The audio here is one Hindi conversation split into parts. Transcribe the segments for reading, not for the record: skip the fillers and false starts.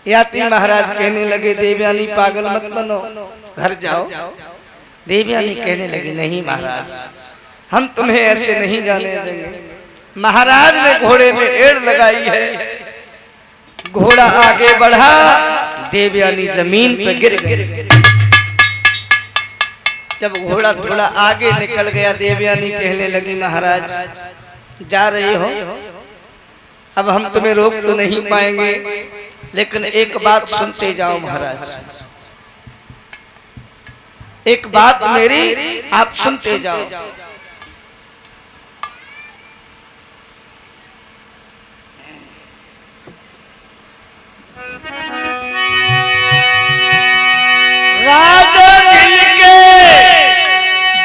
याति महाराज कहने लगे देवयानी पागल मत बनो, घर जाओ। देवयानी कहने लगी नहीं महाराज, हम तुम्हें ऐसे नहीं जाने देंगे। महाराज ने घोड़े में एड़ लगाई है, घोड़ा आगे बढ़ा, देवयानी जमीन पे गिर गई। जब घोड़ा थोड़ा आगे निकल गया, देवयानी कहने लगी महाराज जा रही हो, अब हम तुम्हें रोक तो नहीं पाएंगे, लेकिन एक बात सुनते जाओ महाराज, एक बात मेरी आप सुनते जाओ। राजा दिल के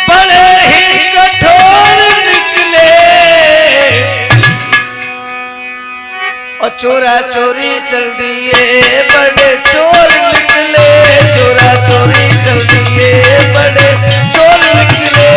बड़े ही कठोर निकले और चोरा चोरी चल दिए, बड़े चोर निकले, चोरा चोरी चल दिए, बड़े चोर निकले।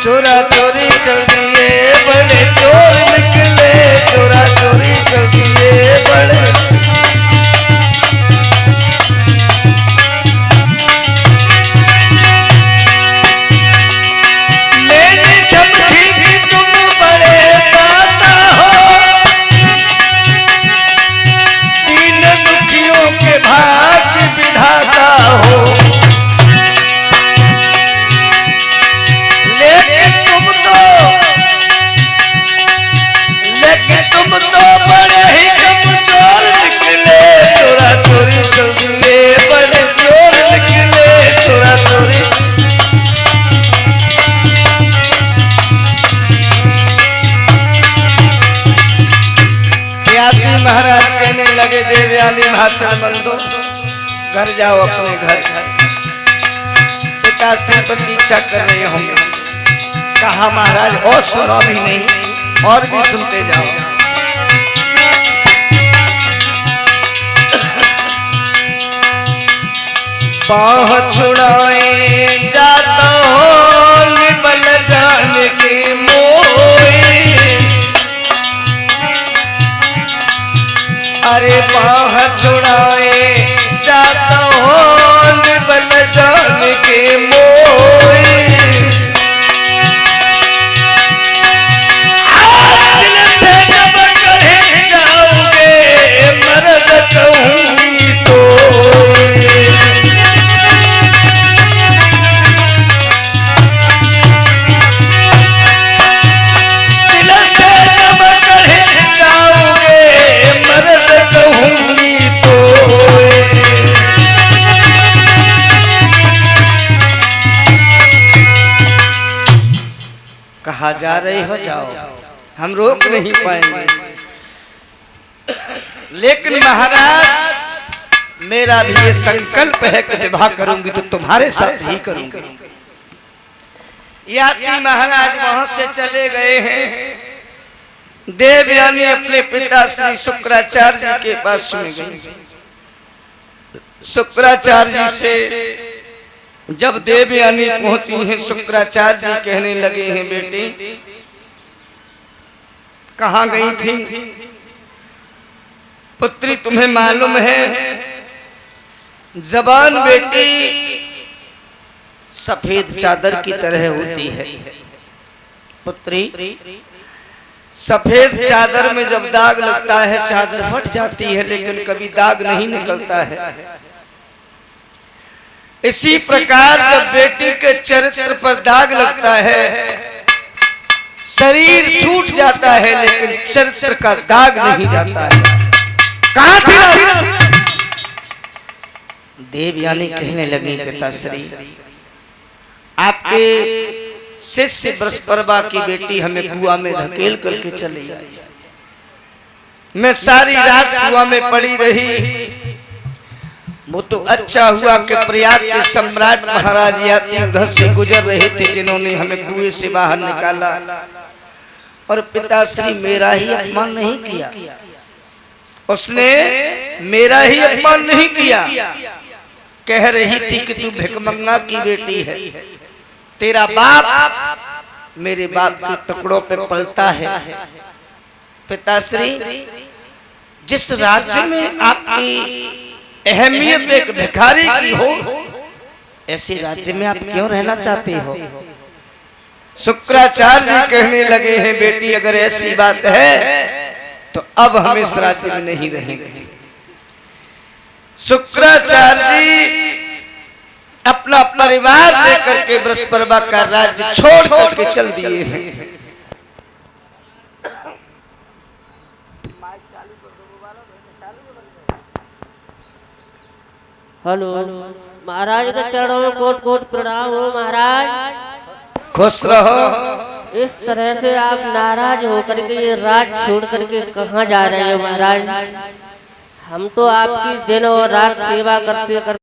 चोरा चोरी चल दिए, बड़े चोर निकले, चोरा चोरी चल दिए, बड़े। मैंने समझी कि तुम बड़े दाता हो, दीन दुखियों के भाग्य विधाता हो, तुम तो बड़े ही कमजोर निकले, चोरा चोरी चल दिए, बड़े चोर निकले, चोरा चोरी। याति महाराज कहने लगे देवयानी भाषण बंद दो, घर जाओ अपने घर। पिता से प्रतीक्षा कर रहे होंगे। कहा महाराज और सुनो भी नहीं, और भी सुनते जाओ। बाह छुड़ाए जाता हो निबल जान के मोए, अरे बाह छुड़ाए जाता हो निबल जान के मोए। दिल से जब कहे जाओगे मर्द कहूंगी तो, कहा जा रही हो जाओ, हम रोक नहीं पाएंगे। लेकिन महाराज मेरा भी ये संकल्प है कि विवाह करूंगी तो तुम्हारे साथ ही करूंगी। याति महाराज वहां से चले गए हैं। देवयानी अपने पिता श्री शुक्राचार्य जी के पास में गई। शुक्राचार्य जी से जब देवयानी पहुंची हैं, शुक्राचार्य जी कहने लगे हैं बेटी कहाँ गई थी? पुत्री तुम्हें मालूम है जबान बेटी सफेद चादर की तरह होती है। पुत्री सफेद चादर में जब दाग लगता है चादर फट जाती है, लेकिन कभी दाग नहीं निकलता है। इसी प्रकार जब बेटी के चरित्र पर दाग लगता है शरीर छूट जाता है, लेकिन चरित्र का दाग नहीं जाता है। कहाँ थी? देवयानी कहने लगी पिताश्री आपके शिष्य बृहस्पति की बेटी हमें कुआं में धकेल करके चली आई। मैं सारी रात कुआं में पड़ी रही। वो तो अच्छा हुआ कि प्रयाग के सम्राट महाराज याति उधर से गुजर रहे थे, जिन्होंने हमें कुएं से बाहर निकाला। और पिताश्री मेरा ही अपमान नहीं किया, उसने मेरा ही अपमान नहीं किया। कह रही थी कि तू भिखमंगा की बेटी है, तेरा बाप मेरे बाप के टुकड़ों पे पलता है। पिताश्री, जिस राज्य में आपकी अहमियत एक भिखारी की हो, ऐसे राज्य में आप क्यों रहना चाहते हो? शुक्राचार्य जी कहने लगे हैं, बेटी अगर ऐसी बात है तो अब हम इस राज्य में नहीं रहेंगे। शुक्राचार्य जी अपना परिवार लेकर के बृहस्पति का राज्य छोड़ करके चल दिए हैं। हेलो महाराज के चरणों में कोट कोट प्रणाम हो महाराज। खुश रहो। इस तरह से आप नाराज होकर के ये राज छोड़ करके कहाँ जा रहे हो महाराज? हम तो आपकी दिन और रात सेवा करते करते